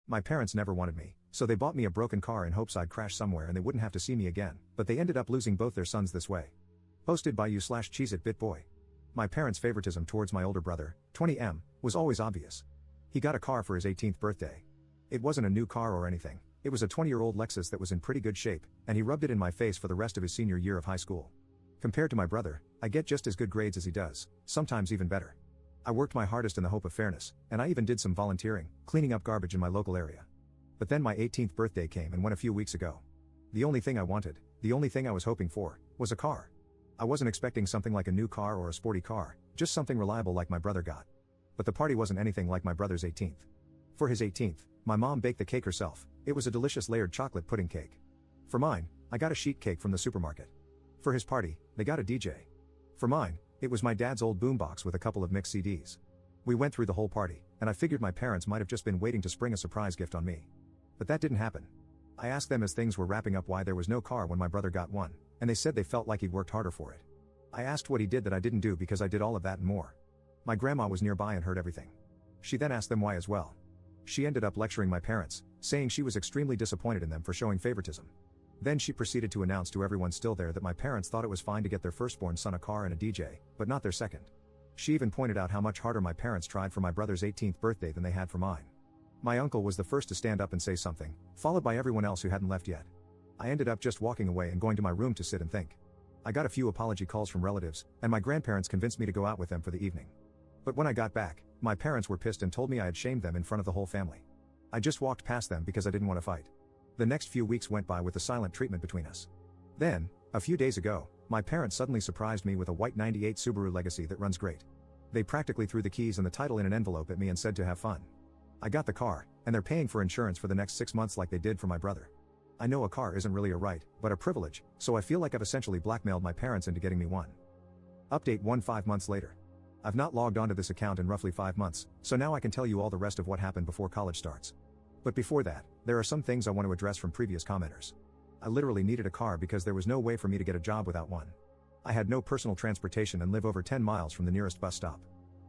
My parents never wanted me, so they bought me a broken car in hopes I'd crash somewhere and they wouldn't have to see me again, but they ended up losing both their sons this way. Posted by you/CheezItBitBoy. My parents' favoritism towards my older brother, 20M, was always obvious. He got a car for his 18th birthday. It wasn't a new car or anything, it was a 20-year-old Lexus that was in pretty good shape, and he rubbed it in my face for the rest of his senior year of high school. Compared to my brother, I get just as good grades as he does, sometimes even better. I worked my hardest in the hope of fairness, and I even did some volunteering, cleaning up garbage in my local area. But then my 18th birthday came and went a few weeks ago. The only thing I wanted, the only thing I was hoping for, was a car. I wasn't expecting something like a new car or a sporty car, just something reliable like my brother got. But the party wasn't anything like my brother's 18th. For his 18th, my mom baked the cake herself. It was a delicious layered chocolate pudding cake. For mine, I got a sheet cake from the supermarket. For his party, they got a DJ. For mine, it was my dad's old boombox with a couple of mixed CDs. We went through the whole party, and I figured my parents might have just been waiting to spring a surprise gift on me. But that didn't happen. I asked them as things were wrapping up why there was no car when my brother got one, and they said they felt like he'd worked harder for it. I asked what he did that I didn't do because I did all of that and more. My grandma was nearby and heard everything. She then asked them why as well. She ended up lecturing my parents, saying she was extremely disappointed in them for showing favoritism. Then she proceeded to announce to everyone still there that my parents thought it was fine to get their firstborn son a car and a DJ, but not their second. She even pointed out how much harder my parents tried for my brother's 18th birthday than they had for mine. My uncle was the first to stand up and say something, followed by everyone else who hadn't left yet. I ended up just walking away and going to my room to sit and think. I got a few apology calls from relatives, and my grandparents convinced me to go out with them for the evening. But when I got back, my parents were pissed and told me I had shamed them in front of the whole family. I just walked past them because I didn't want to fight. The next few weeks went by with a silent treatment between us. Then, a few days ago, my parents suddenly surprised me with a white 98 Subaru Legacy that runs great. They practically threw the keys and the title in an envelope at me and said to have fun. I got the car, and they're paying for insurance for the next 6 months like they did for my brother. I know a car isn't really a right, but a privilege, so I feel like I've essentially blackmailed my parents into getting me one. Update 5 months later. I've not logged onto this account in roughly 5 months, so now I can tell you all the rest of what happened before college starts. But before that, there are some things I want to address from previous commenters. I literally needed a car because there was no way for me to get a job without one. I had no personal transportation and live over 10 miles from the nearest bus stop.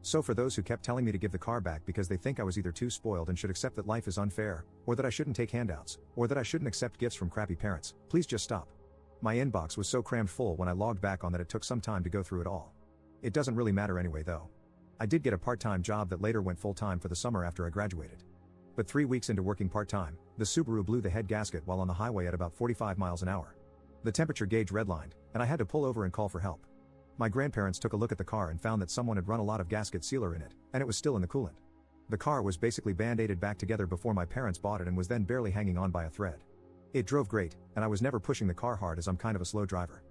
So for those who kept telling me to give the car back because they think I was either too spoiled and should accept that life is unfair, or that I shouldn't take handouts, or that I shouldn't accept gifts from crappy parents, please just stop. My inbox was so crammed full when I logged back on that it took some time to go through it all. It doesn't really matter anyway though. I did get a part-time job that later went full-time for the summer after I graduated. But 3 weeks into working part-time, the Subaru blew the head gasket while on the highway at about 45 miles an hour. The temperature gauge redlined, and I had to pull over and call for help. My grandparents took a look at the car and found that someone had run a lot of gasket sealer in it, and it was still in the coolant. The car was basically band-aided back together before my parents bought it and was then barely hanging on by a thread. It drove great, and I was never pushing the car hard as I'm kind of a slow driver.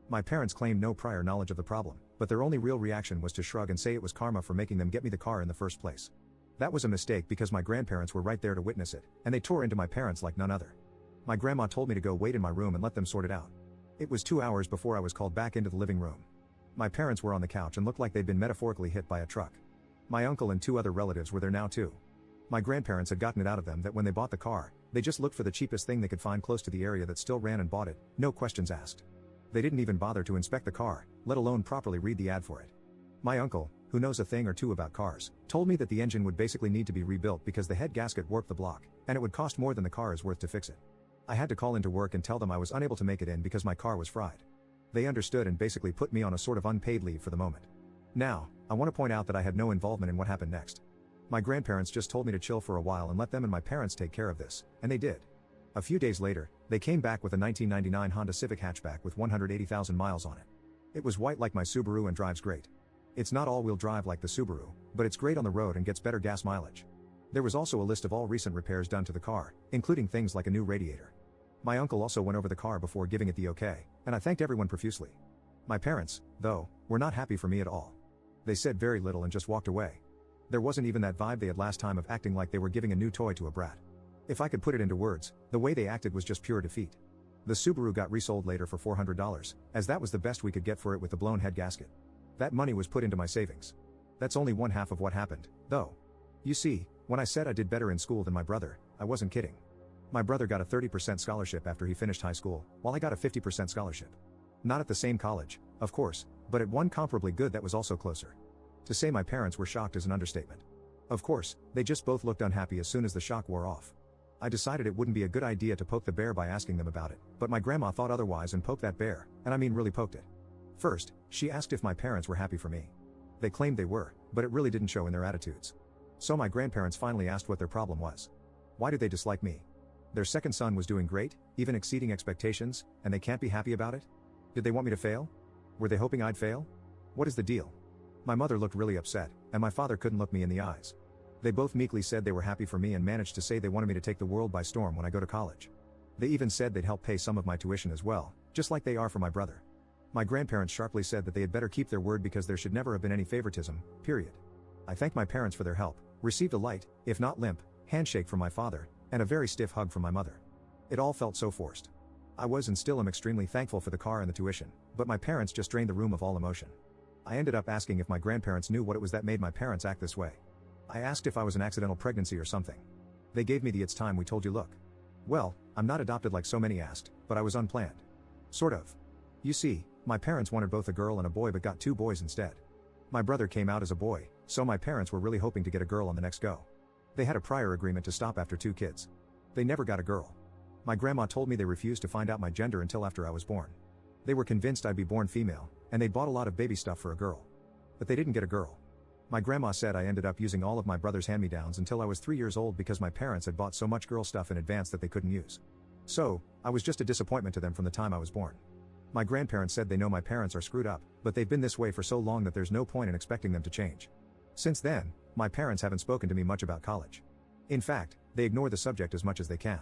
My parents claimed no prior knowledge of the problem, but their only real reaction was to shrug and say it was karma for making them get me the car in the first place. That was a mistake because my grandparents were right there to witness it, and they tore into my parents like none other. My grandma told me to go wait in my room and let them sort it out. It was 2 hours before I was called back into the living room. My parents were on the couch and looked like they'd been metaphorically hit by a truck. My uncle and 2 other relatives were there now too. My grandparents had gotten it out of them that when they bought the car, they just looked for the cheapest thing they could find close to the area that still ran and bought it, no questions asked. They didn't even bother to inspect the car, let alone properly read the ad for it. My uncle, who knows a thing or two about cars, told me that the engine would basically need to be rebuilt because the head gasket warped the block, and it would cost more than the car is worth to fix it. I had to call into work and tell them I was unable to make it in because my car was fried. They understood and basically put me on a sort of unpaid leave for the moment. Now, I want to point out that I had no involvement in what happened next. My grandparents just told me to chill for a while and let them and my parents take care of this, and they did. A few days later, they came back with a 1999 Honda Civic hatchback with 180,000 miles on it. It was white like my Subaru and drives great. It's not all-wheel drive like the Subaru, but it's great on the road and gets better gas mileage. There was also a list of all recent repairs done to the car, including things like a new radiator. My uncle also went over the car before giving it the okay, and I thanked everyone profusely. My parents, though, were not happy for me at all. They said very little and just walked away. There wasn't even that vibe they had last time of acting like they were giving a new toy to a brat. If I could put it into words, the way they acted was just pure defeat. The Subaru got resold later for $400, as that was the best we could get for it with the blown head gasket. That money was put into my savings. That's only one half of what happened, though. You see, when I said I did better in school than my brother, I wasn't kidding. My brother got a 30% scholarship after he finished high school, while I got a 50% scholarship. Not at the same college, of course, but at one comparably good that was also closer. To say my parents were shocked is an understatement. Of course, they just both looked unhappy as soon as the shock wore off. I decided it wouldn't be a good idea to poke the bear by asking them about it, but my grandma thought otherwise and poked that bear, and I mean really poked it. First, she asked if my parents were happy for me. They claimed they were, but it really didn't show in their attitudes. So my grandparents finally asked what their problem was. Why do they dislike me? Their second son was doing great, even exceeding expectations, and they can't be happy about it? Did they want me to fail? Were they hoping I'd fail? What is the deal? My mother looked really upset, and my father couldn't look me in the eyes. They both meekly said they were happy for me and managed to say they wanted me to take the world by storm when I go to college. They even said they'd help pay some of my tuition as well, just like they are for my brother. My grandparents sharply said that they had better keep their word because there should never have been any favoritism, period. I thanked my parents for their help, received a light, if not limp, handshake from my father, and a very stiff hug from my mother. It all felt so forced. I was and still am extremely thankful for the car and the tuition, but my parents just drained the room of all emotion. I ended up asking if my grandparents knew what it was that made my parents act this way. I asked if I was an accidental pregnancy or something. They gave me the "it's time we told you" look. Well, I'm not adopted like so many asked, but I was unplanned. Sort of. You see, my parents wanted both a girl and a boy but got 2 boys instead. My brother came out as a boy, so my parents were really hoping to get a girl on the next go. They had a prior agreement to stop after 2 kids. They never got a girl. My grandma told me they refused to find out my gender until after I was born. They were convinced I'd be born female, and they bought a lot of baby stuff for a girl. But they didn't get a girl. My grandma said I ended up using all of my brother's hand-me-downs until I was 3 years old because my parents had bought so much girl stuff in advance that they couldn't use. So, I was just a disappointment to them from the time I was born. My grandparents said they know my parents are screwed up, but they've been this way for so long that there's no point in expecting them to change. Since then, my parents haven't spoken to me much about college. In fact, they ignore the subject as much as they can.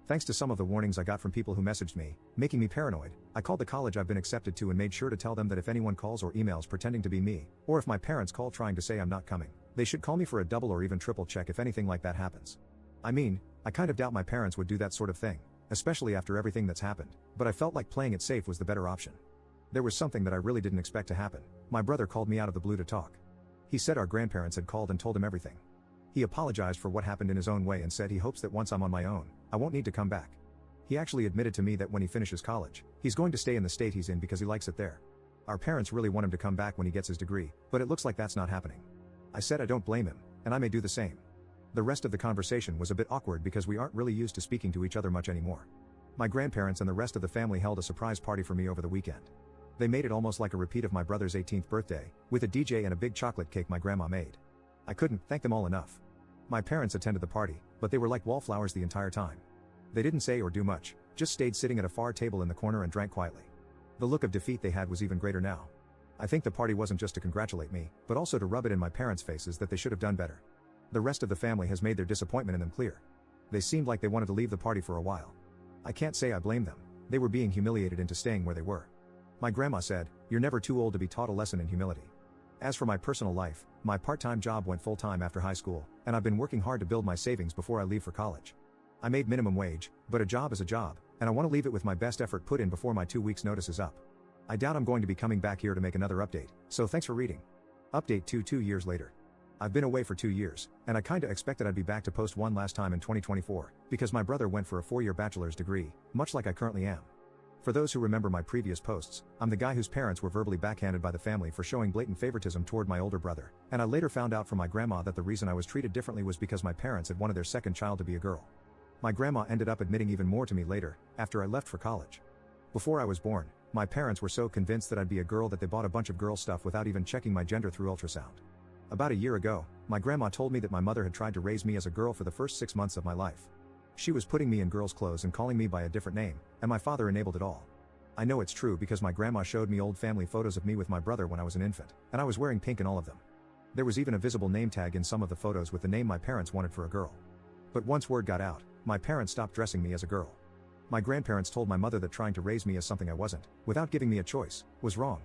Thanks to some of the warnings I got from people who messaged me, making me paranoid, I called the college I've been accepted to and made sure to tell them that if anyone calls or emails pretending to be me, or if my parents call trying to say I'm not coming, they should call me for a double or even triple check if anything like that happens. I mean, I kind of doubt my parents would do that sort of thing, especially after everything that's happened, but I felt like playing it safe was the better option. There was something that I really didn't expect to happen. My brother called me out of the blue to talk. He said our grandparents had called and told him everything. He apologized for what happened in his own way and said he hopes that once I'm on my own, I won't need to come back. He actually admitted to me that when he finishes college, he's going to stay in the state he's in because he likes it there. Our parents really want him to come back when he gets his degree, but it looks like that's not happening. I said I don't blame him, and I may do the same. The rest of the conversation was a bit awkward because we aren't really used to speaking to each other much anymore. My grandparents and the rest of the family held a surprise party for me over the weekend. They made it almost like a repeat of my brother's 18th birthday, with a DJ and a big chocolate cake my grandma made. I couldn't thank them all enough. My parents attended the party, but they were like wallflowers the entire time. They didn't say or do much, just stayed sitting at a far table in the corner and drank quietly. The look of defeat they had was even greater now. I think the party wasn't just to congratulate me, but also to rub it in my parents' faces that they should have done better. The rest of the family has made their disappointment in them clear. They seemed like they wanted to leave the party for a while. I can't say I blame them. They were being humiliated into staying where they were. My grandma said, "You're never too old to be taught a lesson in humility." As for my personal life, my part-time job went full-time after high school, and I've been working hard to build my savings before I leave for college. I made minimum wage, but a job is a job, and I want to leave it with my best effort put in before my 2 weeks notice is up. I doubt I'm going to be coming back here to make another update, so thanks for reading. Update 2 years later. I've been away for 2 years, and I kinda expected I'd be back to post one last time in 2024, because my brother went for a 4-year bachelor's degree, much like I currently am. For those who remember my previous posts, I'm the guy whose parents were verbally backhanded by the family for showing blatant favoritism toward my older brother, and I later found out from my grandma that the reason I was treated differently was because my parents had wanted their second child to be a girl. My grandma ended up admitting even more to me later, after I left for college. Before I was born, my parents were so convinced that I'd be a girl that they bought a bunch of girl stuff without even checking my gender through ultrasound. About a year ago, my grandma told me that my mother had tried to raise me as a girl for the first 6 months of my life. She was putting me in girls' clothes and calling me by a different name, and my father enabled it all. I know it's true because my grandma showed me old family photos of me with my brother when I was an infant, and I was wearing pink in all of them. There was even a visible name tag in some of the photos with the name my parents wanted for a girl. But once word got out, my parents stopped dressing me as a girl. My grandparents told my mother that trying to raise me as something I wasn't, without giving me a choice, was wrong.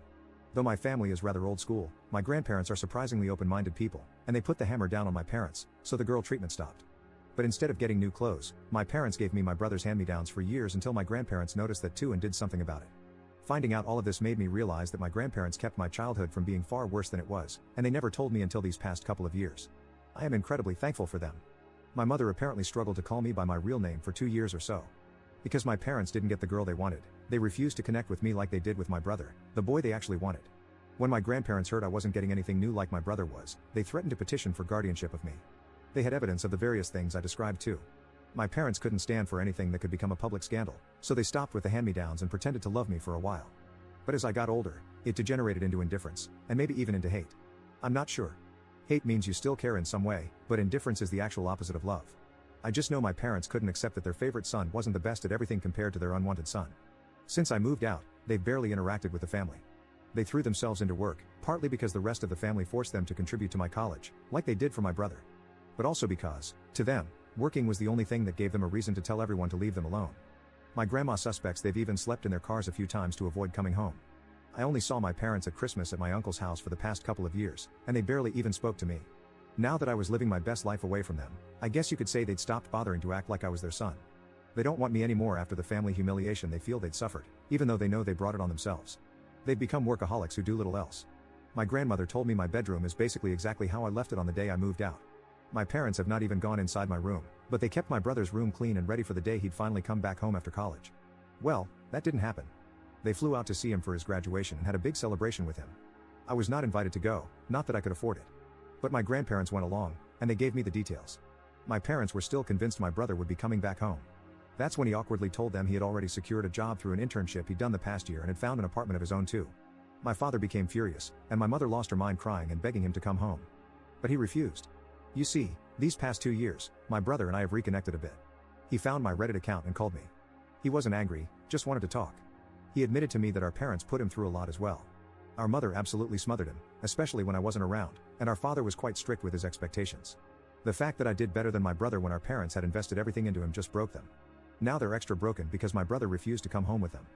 Though my family is rather old school, my grandparents are surprisingly open-minded people, and they put the hammer down on my parents, so the girl treatment stopped. But instead of getting new clothes, my parents gave me my brother's hand-me-downs for years until my grandparents noticed that too and did something about it. Finding out all of this made me realize that my grandparents kept my childhood from being far worse than it was, and they never told me until these past couple of years. I am incredibly thankful for them. My mother apparently struggled to call me by my real name for 2 years or so. Because my parents didn't get the girl they wanted, they refused to connect with me like they did with my brother, the boy they actually wanted. When my grandparents heard I wasn't getting anything new like my brother was, they threatened to petition for guardianship of me. They had evidence of the various things I described too. My parents couldn't stand for anything that could become a public scandal, so they stopped with the hand-me-downs and pretended to love me for a while. But as I got older, it degenerated into indifference, and maybe even into hate. I'm not sure. Hate means you still care in some way, but indifference is the actual opposite of love. I just know my parents couldn't accept that their favorite son wasn't the best at everything compared to their unwanted son. Since I moved out, they've barely interacted with the family. They threw themselves into work, partly because the rest of the family forced them to contribute to my college, like they did for my brother. But also because, to them, working was the only thing that gave them a reason to tell everyone to leave them alone. My grandma suspects they've even slept in their cars a few times to avoid coming home. I only saw my parents at Christmas at my uncle's house for the past couple of years, and they barely even spoke to me. Now that I was living my best life away from them, I guess you could say they'd stopped bothering to act like I was their son. They don't want me anymore after the family humiliation they feel they'd suffered, even though they know they brought it on themselves. They've become workaholics who do little else. My grandmother told me my bedroom is basically exactly how I left it on the day I moved out. My parents have not even gone inside my room, but they kept my brother's room clean and ready for the day he'd finally come back home after college. Well, that didn't happen. They flew out to see him for his graduation and had a big celebration with him. I was not invited to go, not that I could afford it. But my grandparents went along, and they gave me the details. My parents were still convinced my brother would be coming back home. That's when he awkwardly told them he had already secured a job through an internship he'd done the past year and had found an apartment of his own too. My father became furious, and my mother lost her mind crying and begging him to come home. But he refused. You see, these past 2 years, my brother and I have reconnected a bit. He found my Reddit account and called me. He wasn't angry, just wanted to talk. He admitted to me that our parents put him through a lot as well. Our mother absolutely smothered him, especially when I wasn't around, and our father was quite strict with his expectations. The fact that I did better than my brother when our parents had invested everything into him just broke them. Now they're extra broken because my brother refused to come home with them.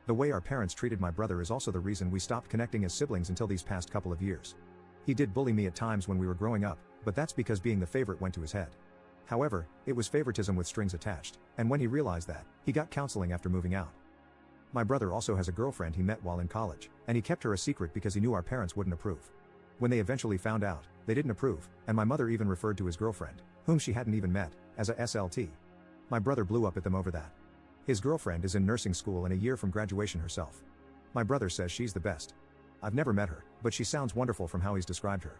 The way our parents treated my brother is also the reason we stopped connecting as siblings until these past couple of years. He did bully me at times when we were growing up, but that's because being the favorite went to his head. However, it was favoritism with strings attached, and when he realized that, he got counseling after moving out. My brother also has a girlfriend he met while in college, and he kept her a secret because he knew our parents wouldn't approve. When they eventually found out, they didn't approve, and my mother even referred to his girlfriend, whom she hadn't even met, as a SLT. My brother blew up at them over that. His girlfriend is in nursing school and a year from graduation herself. My brother says she's the best. I've never met her, but she sounds wonderful from how he's described her.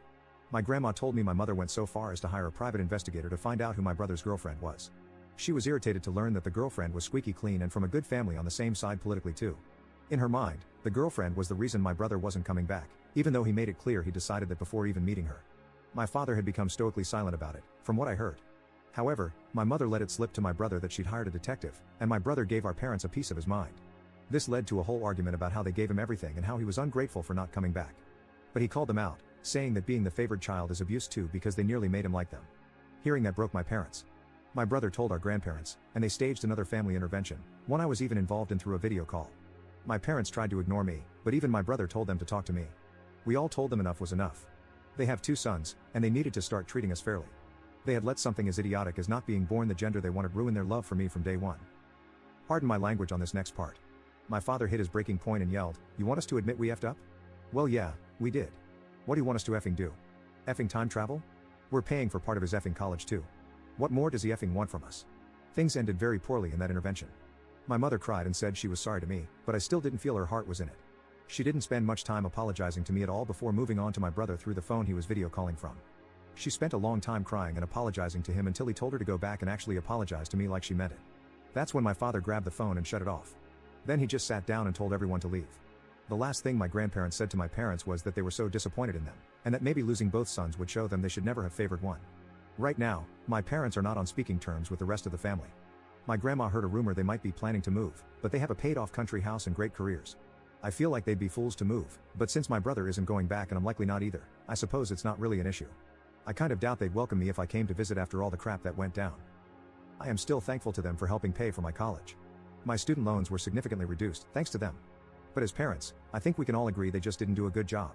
My grandma told me my mother went so far as to hire a private investigator to find out who my brother's girlfriend was. She was irritated to learn that the girlfriend was squeaky clean and from a good family on the same side politically too. In her mind, the girlfriend was the reason my brother wasn't coming back, even though he made it clear he decided that before even meeting her. My father had become stoically silent about it, from what I heard. However, my mother let it slip to my brother that she'd hired a detective, and my brother gave our parents a piece of his mind. This led to a whole argument about how they gave him everything and how he was ungrateful for not coming back. But he called them out, saying that being the favored child is abuse too because they nearly made him like them. Hearing that broke my parents. My brother told our grandparents, and they staged another family intervention, one I was even involved in through a video call. My parents tried to ignore me, but even my brother told them to talk to me. We all told them enough was enough. They have 2 sons, and they needed to start treating us fairly. They had let something as idiotic as not being born the gender they wanted ruin their love for me from day one. Pardon my language on this next part. My father hit his breaking point and yelled, "You want us to admit we effed up?" Well yeah, we did. What do you want us to effing do? Effing time travel? We're paying for part of his effing college too. What more does he effing want from us? Things ended very poorly in that intervention. My mother cried and said she was sorry to me, but I still didn't feel her heart was in it. She didn't spend much time apologizing to me at all before moving on to my brother through the phone he was video calling from. She spent a long time crying and apologizing to him until he told her to go back and actually apologize to me like she meant it. That's when my father grabbed the phone and shut it off. Then he just sat down and told everyone to leave. The last thing my grandparents said to my parents was that they were so disappointed in them, and that maybe losing both sons would show them they should never have favored one. Right now, my parents are not on speaking terms with the rest of the family. My grandma heard a rumor they might be planning to move, but they have a paid-off country house and great careers. I feel like they'd be fools to move, but since my brother isn't going back and I'm likely not either, I suppose it's not really an issue. I kind of doubt they'd welcome me if I came to visit after all the crap that went down. I am still thankful to them for helping pay for my college. My student loans were significantly reduced, thanks to them. But as parents, I think we can all agree they just didn't do a good job.